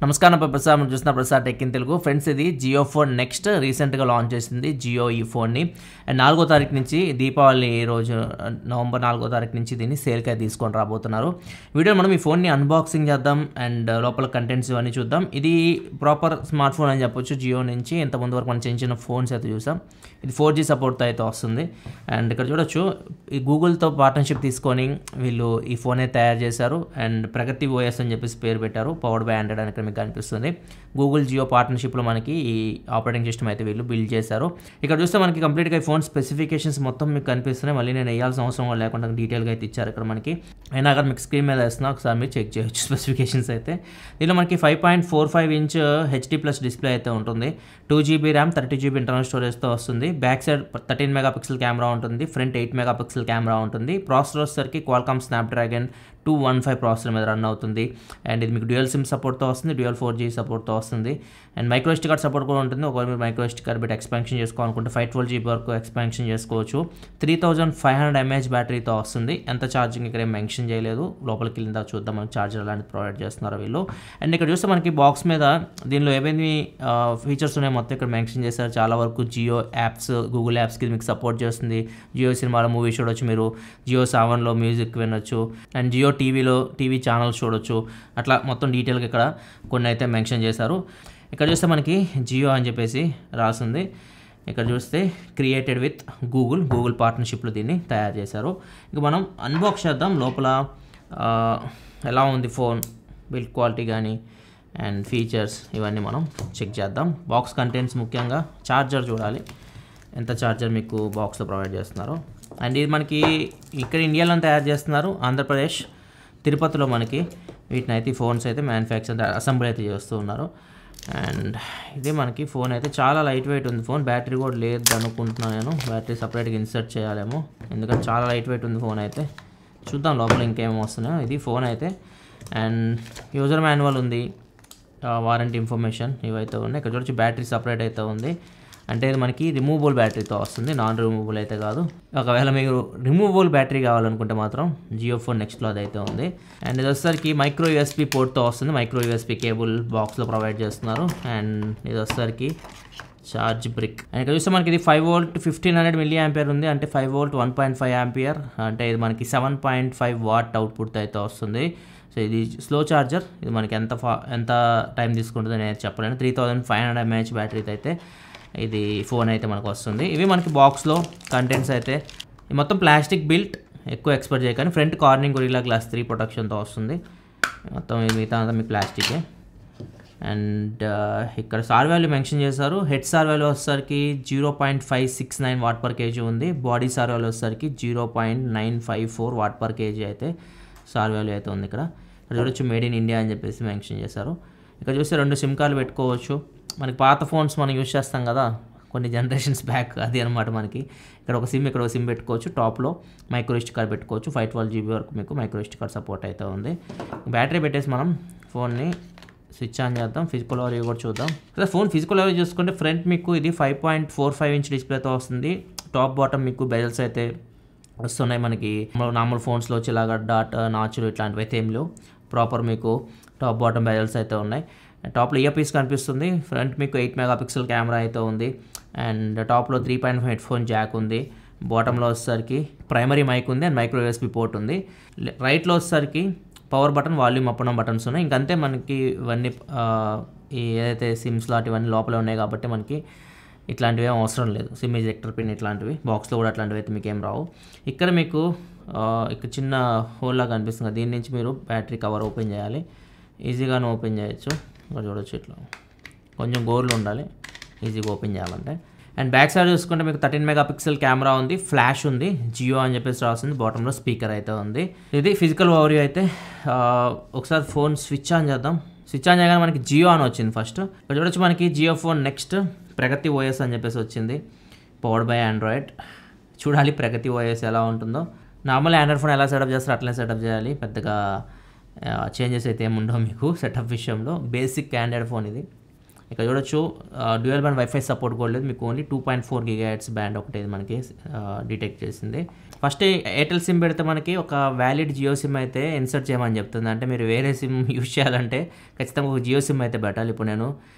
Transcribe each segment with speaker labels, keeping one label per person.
Speaker 1: నమస్కారం ప్రసాద్ మనం చూస్తున్న Prasad tech in Telugu friends. ఇది జియో ఫోన్ నెక్స్ట్ రీసెంట్గా లాంచ్ చేసింది జియో ఈ ఫోన్ని. అండ్ 4వ తారీఖు నుంచి దీపావళి రోజు నవంబర్ 4వ తారీఖు నుంచి దీన్ని సేల్కి అయితే తీసుకొని రాబోతున్నారు. వీడియో మనం ఈ ఫోన్ని అన్బాక్సింగ్ చేద్దాం అండ్ లోపల కంటెంట్స్ ఇవన్నీ చూద్దాం. ఇది ప్రాపర్ స్మార్ట్ ఫోన్ అని చెప్పొచ్చు. జియో నుంచి ఇంతకుముందు వరకు మనం చిన్న చిన్న ఫోన్స్ అయితే చూసాం. ఇది 4G సపోర్ట్తో అయితే వస్తుంది. అండ్ ఇక్కడ చూడొచ్చు ఈ గూగుల్తో పార్ట్నర్షిప్ తీసుకొని వీళ్ళు ఈ ఫోన్ అయితే తయారు చేశారు. అండ్ ప్రగతి ఓఎస్ అని చెప్పేసి పేరు పెట్టారు. పవర్డ్ బై ఆండ్రాయిడ్ అని ఇక్కడ మీకు కనిపిస్తుంది. గూగుల్ జియో పార్ట్నర్షిప్లో మనకి ఈ ఆపరేటింగ్ సిస్టమ్ అయితే వీళ్ళు బిల్డ్ చేశారు. ఇక్కడ చూస్తే మనకి కంప్లీట్గా ఈ ఫోన్ స్పెసిఫికేషన్స్ మొత్తం మీకు కనిపిస్తున్నాయి. మళ్ళీ నేను వేయాల్సిన అవసరం లేకుండా డీటెయిల్గా అయితే ఇచ్చారు ఇక్కడ మనకి. అయినా అక్కడ మీకు స్క్రీన్ మీద వేస్తున్నా, ఒకసారి మీరు చెక్ చేయొచ్చు స్పెసిఫికేషన్స్ అయితే. దీనిలో మనకి 5.45 ఇంచ్ HD+ డిస్ప్లే అయితే ఉంటుంది. 2GB ర్యామ్ 32GB ఇంటర్నల్ స్టోరేజ్తో వస్తుంది. బ్యాక్ సైడ్ 13 మెగాపిక్సెల్ కెమెరా ఉంటుంది. ఫ్రంట్ 8 మెగాపిక్సెల్ కెమెరా ఉంటుంది. ప్రాసెసర్ వచ్చేసరికి క్వాల్కామ్ స్నాప్డ్రాగన్ 215 ప్రాసెసర్ మీద రన్ అవుతుంది. అండ్ ఇది మీకు డ్యూయల్ సిమ్ సపోర్ట్తో వస్తుంది. డ్యూయల్ 4G సపోర్ట్తో వస్తుంది. And micro SD card support కూడా ఉంటుంది. ఒకవేళ మీరు మైక్రో SD కార్డ్ పెట్టి ఎక్స్పాన్షన్ చేసుకోవాలనుకుంటే 512GB వరకు ఎక్స్పాన్షన్ చేసుకోవచ్చు. 3500 mAh బ్యాటరీతో వస్తుంది. ఎంత ఛార్జింగ్ ఇక్కడ ఏం మెన్షన్ చేయలేదు. లోపలికి వెళ్ళిందా చూద్దాం మనకి ఛార్జర్ అలాంటి ప్రొవైడ్ చేస్తున్నారు వీళ్ళు. అండ్ ఇక్కడ చూస్తే మనకి బాక్స్ మీద దీనిలో ఏమేమి ఫీచర్స్ ఉన్నాయో మొత్తం ఇక్కడ మెన్షన్ చేశారు. చాలా వరకు జియో యాప్స్, గూగుల్ యాప్స్కి మీకు సపోర్ట్ చేస్తుంది. జియో సినిమాలో మూవీ చూడొచ్చు మీరు. జియో సావన్లో మ్యూజిక్ వినొచ్చు. అండ్ జియో టీవీలో టీవీ ఛానల్స్ చూడొచ్చు. అట్లా మొత్తం డీటెయిల్గా ఇక్కడ కొన్ని అయితే మెన్షన్ చేశారు. ఇక్కడ చూస్తే మనకి జియో అని చెప్పేసి రాసింది. ఇక్కడ చూస్తే క్రియేటెడ్ విత్ గూగుల్ పార్ట్నర్షిప్లో దీన్ని తయారు చేశారు. ఇక మనం అన్బాక్స్ చేద్దాం. లోపల ఎలా ఉంది ఫోన్, బిల్డ్ క్వాలిటీ కానీ అండ్ ఫీచర్స్ ఇవన్నీ మనం చెక్ చేద్దాం. బాక్స్ కంటెంట్స్ ముఖ్యంగా ఛార్జర్ చూడాలి. ఎంత ఛార్జర్ మీకు బాక్స్లో ప్రొవైడ్ చేస్తున్నారు. అండ్ ఇది మనకి ఇక్కడ ఇండియాలో తయారు చేస్తున్నారు. ఆంధ్రప్రదేశ్ తిరుపతిలో మనకి వీటిని అయితే ఫోన్స్ అయితే మ్యానుఫ్యాక్చర్ అసెంబ్లీ అయితే చేస్తూ ఉన్నారు. అండ్ ఇదే మనకి ఫోన్ అయితే చాలా లైట్ వెయిట్ ఉంది. ఫోన్ బ్యాటరీ కూడా లేదు అనుకుంటున్నాను నేను. బ్యాటరీ సపరేట్గా ఇన్సర్ట్ చేయాలేమో, ఎందుకంటే చాలా లైట్ వెయిట్ ఉంది ఫోన్ అయితే. చూద్దాం లోపల ఇంకేమో వస్తున్నాయో. ఇది ఫోన్ అయితే. అండ్ యూజర్ మాన్యువల్ ఉంది, వారంటీ ఇన్ఫర్మేషన్ ఇవైతే ఉన్నాయి. ఇక్కడ చూడొచ్చు బ్యాటరీ సపరేట్ అయితే ఉంది. అంటే ఇది మనకి రిమూవబుల్ బ్యాటరీతో వస్తుంది, నాన్ రిమూవబుల్ అయితే కాదు. ఒకవేళ మీరు రిమూవబుల్ బ్యాటరీ కావాలనుకుంటే మాత్రం జియో ఫోన్ నెక్స్ట్లో అదైతే ఉంది. అండ్ ఇది వచ్చేసరికి మైక్రో USB పోర్ట్తో వస్తుంది. మైక్రో USB కేబుల్ బాక్స్లో ప్రొవైడ్ చేస్తున్నారు. అండ్ ఇది వచ్చేసరికి ఛార్జ్ బ్రిక్. అండ్ ఇక్కడ చూస్తే మనకి ఇది 5V 1500 mAh ఉంది. అంటే 5V 1.5 ఆంపియర్. అంటే ఇది మనకి 7.5 వాట్ అవుట్పుట్ అయితే వస్తుంది. సో ఇది స్లో ఛార్జర్. ఇది మనకి ఎంత టైం తీసుకుంటుందో నేను చెప్పలేను. 3500 mAh బ్యాటరీతో అయితే ఇది ఫోన్ అయితే మనకు వస్తుంది. ఇవి మనకి బాక్స్లో కంటెంట్స్ అయితే. ఇది మొత్తం ప్లాస్టిక్ బిల్ట్, ఎక్కువ ఎక్స్పెక్ట్ చేయకండి. ఫ్రంట్ కార్నింగ్ గొరిల్లా గ్లాస్ 3 ప్రొటెక్షన్తో వస్తుంది. మొత్తం మిగతా అంతా మీ ప్లాస్టికే. అండ్ ఇక్కడ సార్ వాల్యూ మెన్షన్ చేశారు. హెడ్ సార్ వాల్యూ వచ్చేసరికి 0.569 వాట్/kg ఉంది. బాడీ సార్ వాల్యూ వచ్చేసరికి 0.954 వాట్/kg అయితే సార్ వాల్యూ అయితే ఉంది. ఇక్కడ చూడొచ్చు మేడ్ ఇన్ ఇండియా అని చెప్పేసి మెన్షన్ చేశారు. ఇక్కడ చూస్తే 2 సిమ్ కార్డులు పెట్టుకోవచ్చు. మనకి పాత ఫోన్స్ మనం యూజ్ చేస్తాం కదా కొన్ని జనరేషన్స్ బ్యాక్, అది అనమాట మనకి. ఇక్కడ ఒక సిమ్, ఇక్కడ ఒక సిమ్ పెట్టుకోవచ్చు. టాప్లో మైక్రో SD కార్డ్ పెట్టుకోవచ్చు. 512GB వరకు మీకు మైక్రో SD కార్డ్ సపోర్ట్ అయితే ఉంది. బ్యాటరీ పెట్టేసి మనం ఫోన్ని స్విచ్ ఆన్ చేద్దాం. ఫిజికల్ ఓవర్వ్యూ కూడా చూద్దాం. అదే ఫోన్ ఫిజికల్ ఓవర్వ్యూ చూసుకుంటే ఫ్రంట్ మీకు ఇది 5.45 ఇంచ్ డిస్ప్లేతో వస్తుంది. టాప్ బాటమ్ మీకు బెజల్స్ అయితే వస్తున్నాయి. మనకి నార్మల్ ఫోన్స్లో వచ్చేలాగా డాట్ నాచులు ఇట్లాంటివి అయితే ఏం లేవు. ప్రాపర్ మీకు టాప్ బాటమ్ బెజల్స్ అయితే ఉన్నాయి. టాప్లో ఇయర్ పీస్ కనిపిస్తుంది. ఫ్రంట్ మీకు 8 మెగాపిక్సెల్ కెమెరా అయితే ఉంది. అండ్ టాప్లో 3.5 హెడ్ఫోన్ జాక్ ఉంది. బాటంలో వచ్చేసరికి ప్రైమరీ మైక్ ఉంది అండ్ మైక్రో USB పోర్ట్ ఉంది. రైట్లో వచ్చేసరికి power button, volume up and buttons ఉన్నాయి. ఇంకంతే మనకి ఇవన్నీ ఈ ఏదైతే సిమ్స్ లాంటి ఇవన్నీ లోపలే ఉన్నాయి కాబట్టి మనకి ఇట్లాంటివి ఏం అవసరం లేదు. సిమ్ ఎజెక్టర్ పిన్ ఇట్లాంటివి బాక్స్లో కూడా అట్లాంటివి అయితే మీకు ఏం రావు. ఇక్కడ మీకు ఇక్కడ చిన్న హోల్ లాగా కనిపిస్తుంది. దీని నుంచి మీరు బ్యాటరీ కవర్ ఓపెన్ చేయాలి. ఈజీగానే ఓపెన్ చేయొచ్చు. ఇక్కడ చూడొచ్చు ఇట్లా కొంచెం గోర్లు ఉండాలి ఈజీగా ఓపెన్ చేయాలంటే. అండ్ బ్యాక్ సైడ్ చూసుకుంటే మీకు 13 మెగాపిక్సెల్ కెమెరా ఉంది. ఫ్లాష్ ఉంది. జియో అని చెప్పేసి రాస్తుంది. బాటంలో స్పీకర్ అయితే ఉంది. ఇది ఫిజికల్ ఓవర్వ్యూ అయితే. ఒకసారి ఫోన్ స్విచ్ ఆన్ చేద్దాం. స్విచ్ ఆన్ చేయగానే మనకి జియో అని వచ్చింది ఫస్ట్. ఇక్కడ చూడొచ్చు మనకి జియో ఫోన్ నెక్స్ట్ ప్రగతి OS అని చెప్పేసి వచ్చింది. Powered by Android. చూడాలి ప్రగతి OS ఎలా ఉంటుందో. నార్మల్ ఆండ్రాయిడ్ ఫోన్ ఎలా సెటప్ చేస్తారో అట్లనే సెటప్ చేయాలి. పెద్దగా చేంజెస్ అయితే ఏముండవు మీకు సెటప్ విషయంలో. బేసిక్ ఆండ్రాయిడ్ ఫోన్ ఇది. ఇక్కడ చూడొచ్చు డ్యూయల్ బ్యాండ్ వైఫై సపోర్ట్ కూడా లేదు. మీకు ఓన్లీ 2.4 GHz బ్యాండ్ ఒకటి మనకి డిటెక్ట్ చేసింది. ఫస్ట్ ఎయిర్టెల్ సిమ్ పెడితే మనకి ఒక వ్యాలిడ్ జియో సిమ్ అయితే ఇన్సర్ట్ చేయమని చెప్తుంది. అంటే మీరు వేరే సిమ్ యూజ్ చేయాలంటే ఖచ్చితంగా ఒక జియో సిమ్ అయితే పెట్టాలి. ఇప్పుడు నేను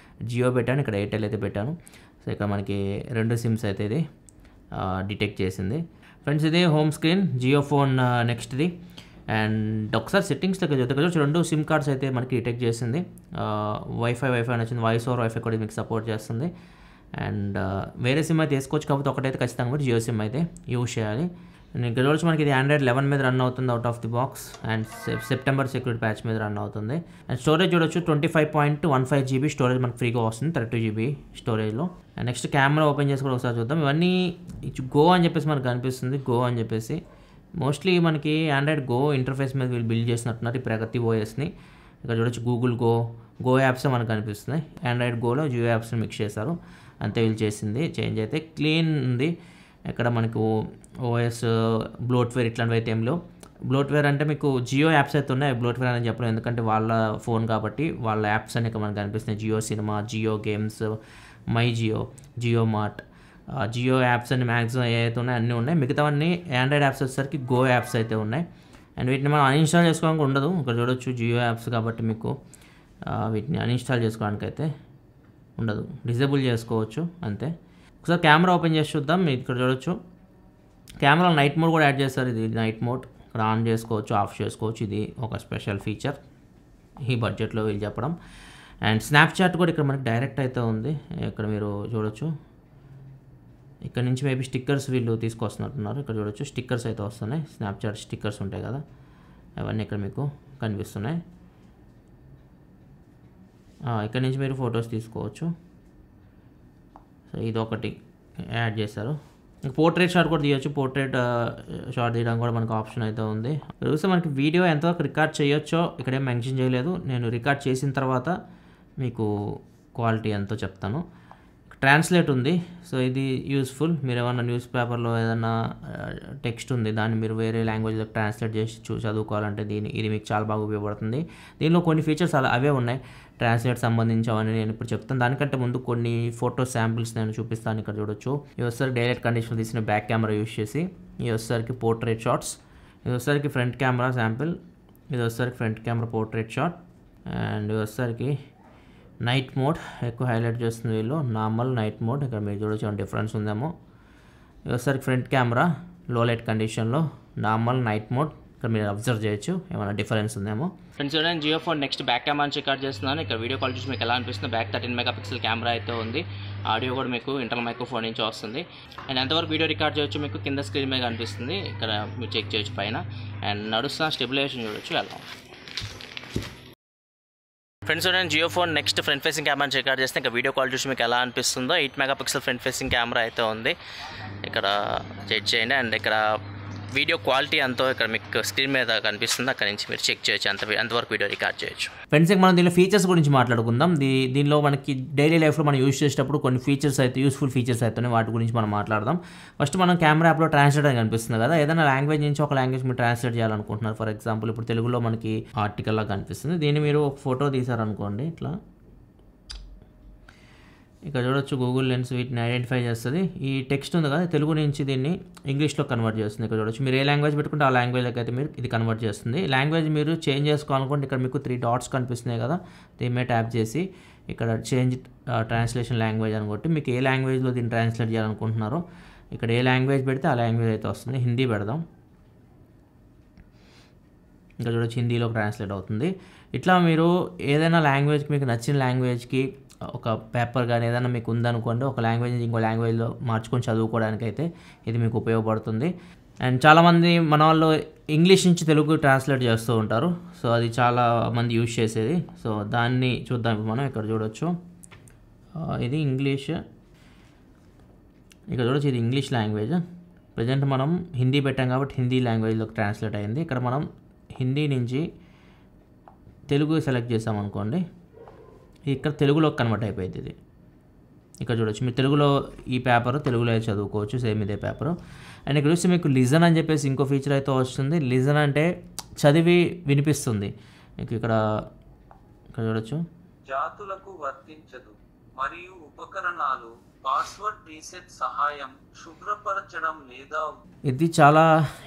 Speaker 1: జియో పెట్టాను, ఇక్కడ ఎయిర్టెల్ అయితే పెట్టాను. సో ఇక్కడ మనకి 2 సిమ్స్ అయితే ఇది డిటెక్ట్ చేసింది. ఫ్రెండ్స్ ఇది హోమ్ స్క్రీన్ జియో ఫోన్ నెక్స్ట్ది. అండ్ ఒకసారి సెట్టింగ్స్లోకి చూస్తే 2 సిమ్ కార్డ్స్ అయితే మనకి డిటెక్ట్ చేసింది. వైఫై అని వచ్చింది, వాయిస్ ఓవర్ వైఫై కూడా మీకు సపోర్ట్ చేస్తుంది. అండ్ వేరే సిమ్ అయితే వేసుకోవచ్చు, కాకపోతే ఒకటైతే ఖచ్చితంగా కూడా జియో సిమ్ అయితే యూజ్ చేయాలి. ఇక్కడ చూడొచ్చు మనకి ఇది Android 11 మీద రన్ అవుతుంది out of the box. And September security patch మీద రన్ అవుతుంది. అండ్ స్టోరేజ్ చూడొచ్చు 25.15 GB స్టోరేజ్ మనకి ఫ్రీగా వస్తుంది 32 GB స్టోరేజ్లో. అండ్ నెక్స్ట్ కెమెరా ఓపెన్ చేసి కూడా ఒకసారి చూద్దాం. ఇవన్నీ గో అని చెప్పేసి మనకు కనిపిస్తుంది, గో అని చెప్పేసి. మోస్ట్లీ మనకి ఆండ్రాయిడ్ గో ఇంటర్ఫేస్ మీద వీళ్ళు బిల్డ్ చేసినట్టున్నారు ఈ ప్రగతి ఓఎస్ని. ఇక్కడ చూడొచ్చు గూగుల్ గో యాప్స్ మనకు కనిపిస్తున్నాయి. ఆండ్రాయిడ్ గోలో జియో యాప్స్ని మిక్స్ చేశారు, అంతే వీళ్ళు చేసింది. చేంజ్ అయితే క్లీన్ ఉంది. ఇక్కడ మనకు ఓఎస్ బ్లోట్వేర్ ఇట్లాంటివి అయితే ఏం లేవు. బ్లోట్వేర్ అంటే మీకు జియో యాప్స్ అయితే ఉన్నాయి, బ్లోట్వేర్ అని చెప్పడం ఎందుకంటే వాళ్ళ ఫోన్ కాబట్టి వాళ్ళ యాప్స్ అన్ని ఇక్కడ మనకు కనిపిస్తున్నాయి. Jio cinema, Jio games, my Jio, Jio mart, Jio apps అన్ని మ్యాక్సిమం ఏవైతే ఉన్నాయి అన్నీ ఉన్నాయి. మిగతావన్నీ ఆండ్రాయిడ్ యాప్స్ వచ్చేసరికి గో యాప్స్ అయితే ఉన్నాయి. అండ్ వీటిని మనం అన్ఇన్స్టాల్ చేసుకోవడానికి ఉండదు. ఇక్కడ చూడొచ్చు జియో యాప్స్ కాబట్టి మీకు వీటిని అన్ఇన్స్టాల్ చేసుకోవడానికి అయితే ఉండదు, డిజేబుల్ చేసుకోవచ్చు అంతే. ఒకసారి కెమెరా ఓపెన్ చేసి చూద్దాం. మీరు ఇక్కడ చూడొచ్చు కెమెరా నైట్ మోడ్ కూడా యాడ్ చేస్తారు. ఇది నైట్ మోడ్ ఇక్కడ ఆన్ చేసుకోవచ్చు, ఆఫ్ చేసుకోవచ్చు. ఇది ఒక స్పెషల్ ఫీచర్ ఈ బడ్జెట్లో వీళ్ళు చెప్పడం. అండ్ స్నాప్చాట్ కూడా ఇక్కడ మనకి డైరెక్ట్ అయితే ఉంది. ఇక్కడ మీరు చూడొచ్చు, ఇక్కడ నుంచి మేబీ స్టిక్కర్స్ వీళ్ళు తీసుకొస్తున్నట్టున్నారు. ఇక్కడ చూడొచ్చు స్టిక్కర్స్ అయితే వస్తున్నాయి, స్నాప్చాట్ స్టిక్కర్స్ ఉంటాయి కదా, అవన్నీ ఇక్కడ మీకు కనిపిస్తున్నాయి. ఇక్కడ నుంచి మీరు ఫొటోస్ తీసుకోవచ్చు. సో ఇది ఒకటి యాడ్ చేశారు. పోర్ట్రేట్ షాట్ కూడా తీయొచ్చు, పోర్ట్రేట్ షాట్ తీయడానికి కూడా మనకు ఆప్షన్ అయితే ఉంది. చూస్తే మనకి వీడియో ఎంతవరకు రికార్డ్ చేయొచ్చో ఇక్కడేం మెన్షన్ చేయలేదు. నేను రికార్డ్ చేసిన తర్వాత మీకు క్వాలిటీ ఎంతో చెప్తాను. ట్రాన్స్లేట్ ఉంది, సో ఇది యూస్ఫుల్. మీరు ఏమన్నా న్యూస్ పేపర్లో ఏదైనా టెక్స్ట్ ఉంది దాన్ని మీరు వేరే లాంగ్వేజ్లో ట్రాన్స్లేట్ చేసి చదువుకోవాలంటే ఇది మీకు చాలా బాగా ఉపయోగపడుతుంది. దీనిలో కొన్ని ఫీచర్స్ అవే ఉన్నాయి ట్రాన్స్లేట్ సంబంధించి, అవన్నీ నేను ఇప్పుడు చెప్తాను. దానికంటే ముందు కొన్ని ఫోటో శాంపిల్స్ నేను చూపిస్తాను. ఇక్కడ చూడొచ్చు ఇది వచ్చేసరికి డైరెక్ట్ కండిషన్ తీసిన బ్యాక్ కెమెరా యూస్ చేసి, ఇది వచ్చేసరికి పోర్ట్రేట్ షాట్స్, ఇది వచ్చేసరికి ఫ్రంట్ కెమెరా శాంపిల్, ఇది వచ్చేసరికి front camera portrait shot. And ఇది వచ్చేసరికి నైట్ మోడ్ ఎక్కువ హైలైట్ చేస్తుంది వీళ్ళు, నార్మల్ నైట్ మోడ్. ఇక్కడ మీరు చూడొచ్చు డిఫరెన్స్ ఉందేమో. ఇది వచ్చేసరికి ఫ్రంట్ కెమెరా లో లైట్ కండిషన్లో నార్మల్ నైట్ మోడ్. ఇక్కడ మీరు అబ్జర్వ్ చేయొచ్చు ఏమైనా డిఫరెన్స్ ఉందేమో. ఫ్రెండ్స్ చూడండి Jio phone next back camera నుంచి రికార్డ్ చేస్తున్నాను. ఇక్కడ వీడియో కాల్ చూసి మీకు ఎలా అనిపిస్తుంది. బ్యాక్ 13 మెగాపిక్సెల్ కెమెరా అయితే ఉంది. ఆడియో కూడా మీకు ఇంటర్నల్ మైక్రోఫోన్ నుంచి వస్తుంది. అండ్ ఎంతవరకు వీడియో రికార్డ్ చేయొచ్చు మీకు కింద స్క్రీన్ మీద కనిపిస్తుంది. ఇక్కడ మీరు చెక్ చేయొచ్చు పైన. అండ్ నడుస్తున్న స్టెబిలైజేషన్ చూడొచ్చు ఎలా. ఫ్రెండ్స్ చూడండి Jio phone next front facing camera నుంచి రికార్డ్ చేస్తే ఇంకా వీడియో కాల్ చూసి మీకు ఎలా అనిపిస్తుందో. 8 మెగాపిక్సెల్ ఫ్రంట్ ఫేసింగ్ కెమెరా అయితే ఉంది. ఇక్కడ చెక్ చేయండి. అండ్ ఇక్కడ వీడియో క్వాలిటీ అంతా ఇక్కడ మీకు స్క్రీన్ మీద కనిపిస్తుంది, అక్కడ నుంచి మీరు చెక్ చేయొచ్చు అంతవరకు వీడియో రికార్డ్ చేయొచ్చు. ఫ్రెండ్స్ మనం దీనిలో ఫీచర్స్ గురించి మాట్లాడుకుందాం. దీనిలో మనకి డైలీ లైఫ్లో మనం యూజ్ చేసేటప్పుడు కొన్ని ఫీచర్స్ అయితే యూస్ఫుల్ ఫీచర్స్ అయితే వాటి గురించి మనం మాట్లాడదాం. ఫస్ట్ మనం కెమెరా యాప్లో ట్రాన్స్లేట్ అని కనిపిస్తుంది కదా, ఏదైనా లాంగ్వేజ్ నుంచి ఒక లాంగ్వేజ్ మీరు ట్రాన్స్లేట్ చేయాలనుకుంటున్నారు. ఫర్ ఎగ్జాంపుల్ ఇప్పుడు తెలుగులో మనకి ఆర్టికల్ లాగా కనిపిస్తుంది. దీన్ని మీరు ఒక ఫోటో తీసారనుకోండి, ఇట్లా ఇక్కడ చూడొచ్చు గూగుల్ లెన్స్ వీటిని ఐడెంటిఫై చేస్తుంది. ఈ టెక్స్ట్ ఉంది కదా తెలుగు నుంచి దీన్ని ఇంగ్లీష్లో కన్వర్ట్ చేస్తుంది. ఇక్కడ చూడొచ్చు మీరు ఏ లాంగ్వేజ్ పెట్టుకుంటే ఆ లాంగ్వేజ్లోకి అయితే మీరు ఇది కన్వర్ట్ చేస్తుంది. లాంగ్వేజ్ మీరు చేంజ్ చేసుకోవాలనుకుంటే ఇక్కడ మీకు 3 డాట్స్ కనిపిస్తున్నాయి కదా, దీని మీద ట్యాప్ చేసి ఇక్కడ చేంజ్ ట్రాన్స్లేషన్ లాంగ్వేజ్ అని కొట్టి మీకు ఏ లాంగ్వేజ్లో దీన్ని ట్రాన్స్లేట్ చేయాలనుకుంటున్నారో ఇక్కడ ఏ లాంగ్వేజ్ పెడితే ఆ లాంగ్వేజ్ అయితే వస్తుంది. హిందీ పెడదాం, ఇంకా చూడొచ్చు హిందీలోకి ట్రాన్స్లేట్ అవుతుంది. ఇట్లా మీరు ఏదైనా లాంగ్వేజ్కి మీకు నచ్చిన లాంగ్వేజ్కి ఒక పేపర్ కానీ ఏదైనా మీకు ఉందనుకోండి, ఒక లాంగ్వేజ్ నుంచి ఇంకో లాంగ్వేజ్లో మార్చుకొని చదువుకోవడానికి అయితే ఇది మీకు ఉపయోగపడుతుంది. అండ్ చాలామంది మన వాళ్ళు ఇంగ్లీష్ నుంచి తెలుగు ట్రాన్స్లేట్ చేస్తూ ఉంటారు, సో అది చాలా మంది యూజ్ చేసేది. సో దాన్ని చూద్దాం ఇప్పుడు మనం. ఇక్కడ చూడొచ్చు ఇది ఇంగ్లీష్, ఇక్కడ చూడొచ్చు ఇది ఇంగ్లీష్ లాంగ్వేజ్. ప్రజెంట్ మనం హిందీ పెట్టాం కాబట్టి హిందీ లాంగ్వేజ్లోకి ట్రాన్స్లేట్ అయింది. ఇక్కడ మనం హిందీ నుంచి తెలుగు సెలెక్ట్ చేసామనుకోండి, ఇక్కడ తెలుగులోకి కన్వర్ట్ అయిపోయింది ఇది. ఇక్కడ చూడొచ్చు మీరు తెలుగులో ఈ పేపర్ తెలుగులో అయితే చదువుకోవచ్చు, సేమ్ ఇదే పేపరు. అండ్ ఇక్కడ చూస్తే మీకు లిజన్ అని చెప్పేసి ఇంకో ఫీచర్ అయితే వస్తుంది. లిజన్ అంటే చదివి వినిపిస్తుంది మీకు. ఇక్కడ చూడొచ్చు
Speaker 2: జాతులకు వర్తించదు మరియు ఉపకరణాలు పాస్వర్డ్ రీసెట్ సహాయం శుభ్రపరచడం లేదా
Speaker 1: ఇది చాలా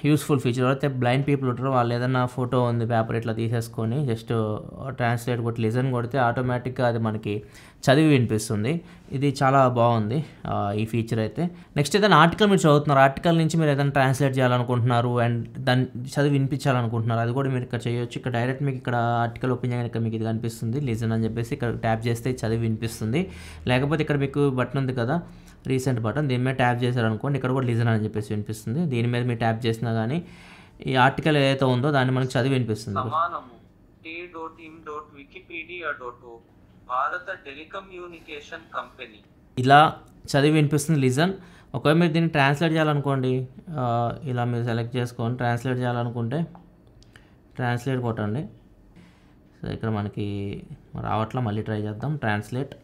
Speaker 1: యూస్ఫుల్ ఫీచర్. అయితే బ్లైండ్ పీపుల్ ఉంటారు, వాళ్ళు ఏదైనా ఫోటో ఉంది పేపర్ ఇట్లా తీసేసుకొని జస్ట్ ట్రాన్స్లేట్ కొట్టి లిజన్ కొడితే ఆటోమేటిక్గా అది మనకి చదివి వినిపిస్తుంది. ఇది చాలా బాగుంది ఈ ఫీచర్ అయితే. నెక్స్ట్ ఏదైనా ఆర్టికల్ మీరు చదువుతున్నారు, ఆర్టికల్ నుంచి మీరు ఏదైనా ట్రాన్స్లేట్ చేయాలనుకుంటున్నారు అండ్ దాన్ని చదివి వినిపించాలనుకుంటున్నారు, అది కూడా మీరు ఇక్కడ చేయొచ్చు. ఇక్కడ డైరెక్ట్ మీకు ఇక్కడ ఆర్టికల్ ఓపెన్ చేయగానే ఇక్కడ మీకు ఇది కనిపిస్తుంది లిజన్ అని చెప్పేసి, ఇక్కడ ట్యాప్ చేస్తే చదివి వినిపిస్తుంది. లేకపోతే ఇక్కడ మీకు బటన్ ఉంది కదా రీసెంట్ బటన్, దీని మీద ట్యాప్ చేశారనుకోండి ఇక్కడ కూడా లిజన్ అని చెప్పేసి వినిపిస్తుంది. దీని మీద మీరు ట్యాప్ చేసినా కానీ ఈ ఆర్టికల్ ఏదైతే ఉందో దాన్ని మనకు చదివి వినిపిస్తుంది.
Speaker 2: సమానము t.in.wikipedia.org భారత టెలికమ్యూనికేషన్ కంపెనీ
Speaker 1: ఇలా చదివి వినిపిస్తుంది లిజన్. ఒకవేళ మీరు దీన్ని ట్రాన్స్లేట్ చేయాలనుకోండి, ఇలా మీరు సెలెక్ట్ చేసుకొని ట్రాన్స్లేట్ చేయాలనుకుంటే ట్రాన్స్లేట్ కొట్టండి. సో ఇక్కడ మనకి రావట్లా, మళ్ళీ ట్రై చేద్దాం. ట్రాన్స్లేట్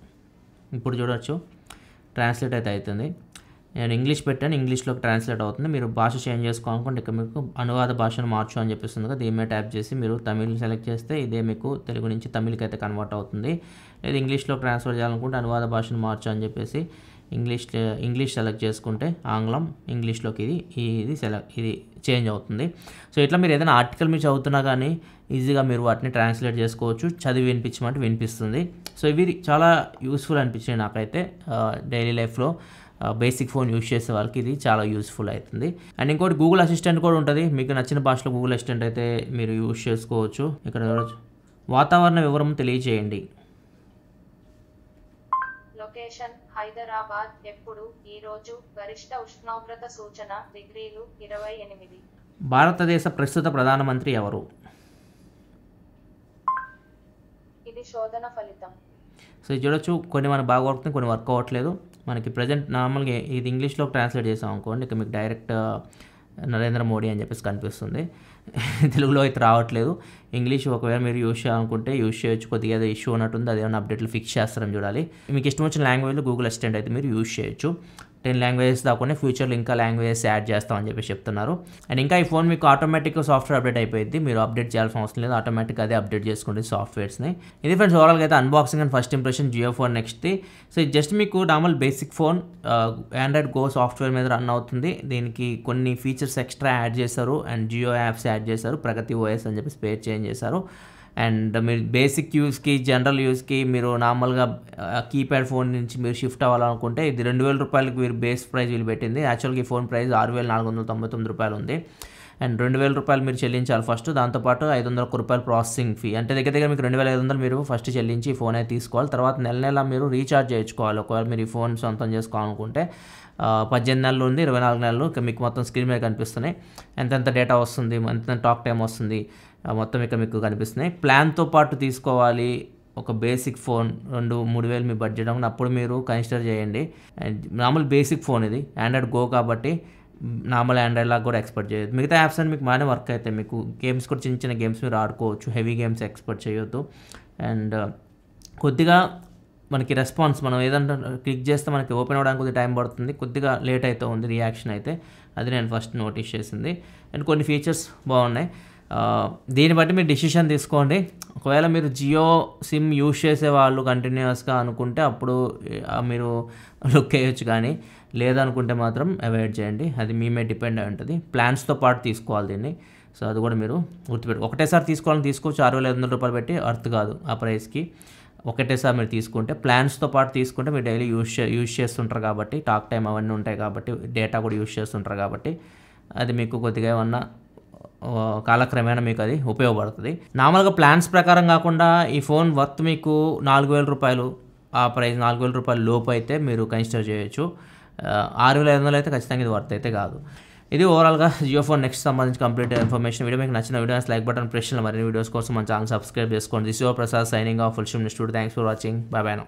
Speaker 1: ఇప్పుడు చూడవచ్చు ట్రాన్స్లేట్ అయితే అవుతుంది. నేను ఇంగ్లీష్ పెట్టాను, ఇంగ్లీష్లోకి ట్రాన్స్లేట్ అవుతుంది. మీరు భాష చేంజ్ చేసుకోవాలనుకుంటే ఇక్కడ మీకు అనువాద భాషను మార్చు అని చెప్పిస్తుంది కదా, దీని మీద ట్యాప్ చేసి మీరు తమిళ్ సెలెక్ట్ చేస్తే ఇదే మీకు తెలుగు నుంచి తమిళకి అయితే కన్వర్ట్ అవుతుంది. లేదా ఇంగ్లీష్లో ట్రాన్స్ఫర్ చేయాలనుకుంటే అనువాద భాషను మార్చు అని చెప్పేసి ఇంగ్లీష్ సెలెక్ట్ చేసుకుంటే ఆంగ్లం ఇంగ్లీష్లోకి ఇది చేంజ్ అవుతుంది. సో ఇట్లా మీరు ఏదైనా ఆర్టికల్ మీరు చదువుతున్నా కానీ ఈజీగా మీరు వాటిని ట్రాన్స్లేట్ చేసుకోవచ్చు, చదివి వినిపించమంటే వినిపిస్తుంది. సో ఇవి చాలా యూస్ఫుల్ అనిపించాయి నాకైతే. డైలీ లైఫ్లో బేసిక్ ఫోన్ యూజ్ చేసే వాళ్ళకి ఇది చాలా యూస్ఫుల్ అవుతుంది. అండ్ ఇంకోటి గూగుల్ అసిస్టెంట్ కూడా ఉంటుంది, మీకు నచ్చిన భాషలో గూగుల్ అసిస్టెంట్ అయితే మీరు యూజ్ చేసుకోవచ్చు. ఇక్కడ చూడవచ్చు, వాతావరణ వివరం తెలియజేయండి.
Speaker 3: లొకేషన్ హైదరాబాద్. ఎప్పుడు ఈ రోజు గరిష్ట ఉష్ణోగ్రత సూచన డిగ్రీలు 28.
Speaker 1: భారతదేశ ప్రస్తుత ప్రధానమంత్రి ఎవరు?
Speaker 3: ఇది శోధన ఫలితం.
Speaker 1: సో ఇది చూడొచ్చు, కొన్ని మనకు బాగా వర్క్ అవుతుంది, కొన్ని వర్క్ అవ్వట్లేదు. మనకి ప్రజెంట్ నార్మల్గా ఇది ఇంగ్లీష్లోకి ట్రాన్స్లేట్ చేసాం అనుకోండి, ఇక మీకు డైరెక్ట్ నరేంద్ర మోడీ అని చెప్పేసి కనిపిస్తుంది. తెలుగులో అయితే రావట్లేదు. ఇంగ్లీష్ ఒకవేళ మీరు యూజ్ చేయాలనుకుంటే యూజ్ చేయొచ్చు. కొద్దిగా ఏదో ఇష్యూ ఉన్నట్టుంది, అదేమైనా అప్డేట్లు ఫిక్స్ చేస్తారని చూడాలి. మీకు ఇష్టం వచ్చిన లాంగ్వేజ్లో గూగుల్ అసిస్టెంట్ అయితే మీరు యూజ్ చేయొచ్చు. 10 లాంగ్వేజెస్ దాకా ఫ్యూచర్లో ఇంకా లాంగ్వేజెస్ యాడ్ చేస్తామని చెప్పేసి చెప్తున్నారు. అండ్ ఇంకా ఈ ఫోన్ మీకు ఆటోమేటిక్గా సాఫ్ట్వేర్ అప్డేట్ అయిపోయింది, మీరు అప్డేట్ చేయాల్సిన అవసరం లేదు, ఆటోమేటిక్గా అదే అప్డేట్ చేసుకుంటే సాఫ్ట్వేర్స్ని. ఇది ఫ్రెండ్స్ ఓవరాల్గా అయితే unboxing and first impression Jio phone నెక్స్ట్ది. సో ఇది జస్ట్ మీకు normal basic phone Android Go software మీద రన్ అవుతుంది. దీనికి కొన్ని ఫీచర్స్ ఎక్స్ట్రా యాడ్ చేశారు అండ్ జియో యాప్స్ యాడ్ చేశారు, ప్రగతి ఓఎస్ అని చెప్పి పేరు చేంజ్ చేశారు. అండ్ మీరు బేసిక్ యూస్కి జనరల్ యూస్కి మీరు నార్మల్గా కీప్యాడ్ ఫోన్ నుంచి మీరు షిఫ్ట్ అవ్వాలనుకుంటే ఇది 2000 రూపాయలకి మీరు బేస్ ప్రైస్ వీళ్ళు పెట్టింది. యాక్చువల్గా ఈ ఫోన్ ప్రైస్ 6499 రూపాయలు ఉంది. అండ్ 2000 రూపాయలు మీరు చెల్లించాలి ఫస్ట్, దాంతోపాటు 500 రూపాయలు ప్రాసెసింగ్ ఫీ, అంటే దగ్గర మీకు 2500 మీరు ఫస్ట్ చెల్లించి ఈ ఫోన్ అయితే తీసుకోవాలి. తర్వాత నెల మీరు రీఛార్జ్ చేయించుకోవాలి. ఒకవేళ మీరు ఈ ఫోన్ సొంతం చేసుకోవాలనుకుంటే 18 నెలలు ఉంది, 24 నెలలు మీకు మొత్తం స్క్రీన్ మీద కనిపిస్తున్నాయి. ఎంతెంత డేటా వస్తుంది, ఎంత టాక్ టైం వస్తుంది, మొత్తం ఇక్కడ మీకు కనిపిస్తున్నాయి. ప్లాన్తో పాటు తీసుకోవాలి ఒక బేసిక్ ఫోన్ 2-3 వేలు మీ బడ్జెట్ అవుతుంది, అప్పుడు మీరు కన్సిడర్ చేయండి. అండ్ నార్మల్ బేసిక్ ఫోన్ ఇది ఆండ్రాయిడ్ గో కాబట్టి నార్మల్ ఆండ్రాయిడ్ లాగా కూడా ఎక్స్పెక్ట్ చేయొద్దు. మిగతా యాప్స్ అని మీకు బాగానే వర్క్ అవుతాయి, మీకు గేమ్స్ కూడా చిన్న గేమ్స్ మీరు ఆడుకోవచ్చు, హెవీ గేమ్స్ ఎక్స్పెక్ట్ చేయొద్దు. అండ్ కొద్దిగా మనకి రెస్పాన్స్ మనం ఏదంటే క్లిక్ చేస్తే మనకి ఓపెన్ అవ్వడానికి కొద్దిగా టైం పడుతుంది, కొద్దిగా లేట్ అయితే ఉంది రియాక్షన్ అయితే, అది నేను ఫస్ట్ నోటీస్ చేసింది. అండ్ కొన్ని ఫీచర్స్ బాగున్నాయి, దీన్ని బట్టి మీరు డిసిషన్ తీసుకోండి. ఒకవేళ మీరు జియో సిమ్ యూజ్ చేసే వాళ్ళు కంటిన్యూస్గా అనుకుంటే అప్పుడు మీరు లుక్ వేయచ్చు, కానీ లేదనుకుంటే మాత్రం అవాయిడ్ చేయండి, అది మీ మీద డిపెండ్ అయి ఉంటుంది. ప్లాన్స్తో పాటు తీసుకోవాలి దీన్ని, సో అది కూడా మీరు గుర్తుపెట్టు. ఒకటేసారి తీసుకోవాలని తీసుకోవచ్చు, 6500 రూపాయలు పెట్టి అర్త్ కాదు ఆ ప్రైస్కి. ఒకటేసారి మీరు తీసుకుంటే ప్లాన్స్తో పాటు తీసుకుంటే మీరు డైలీ యూజ్ చేస్తుంటారు కాబట్టి, టాక్ టైం అవన్నీ ఉంటాయి కాబట్టి, డేటా కూడా యూజ్ చేస్తుంటారు కాబట్టి అది మీకు కొద్దిగా ఏమన్నా కాలక్రమేణా మీకు అది ఉపయోగపడుతుంది. నార్మల్గా ప్లాన్స్ ప్రకారం కాకుండా ఈ ఫోన్ వర్త్ మీకు 4000 రూపాయలు, ఆ ప్రైస్ 4000 రూపాయల లోపు అయితే మీరు కన్సిడర్ చేయొచ్చు. 6500 అయితే ఖచ్చితంగా ఇది వర్త్ అయితే కాదు. ఇది ఓవరాల్గా జియో ఫోన్ నెక్స్ట్ సంబంధించి కంప్లీట్ ఇన్ఫర్మేషన్. వీడియో మీకు నచ్చిన వీడియోస్ లైక్ బటన్ ప్రెస్ చేయండి. మరిన్ని వీడియోస్ కోసం మన ఛానల్ సబ్స్క్రైబ్ చేసుకోండి. This your Prasad signing off full studio. Thanks for watching. By by now.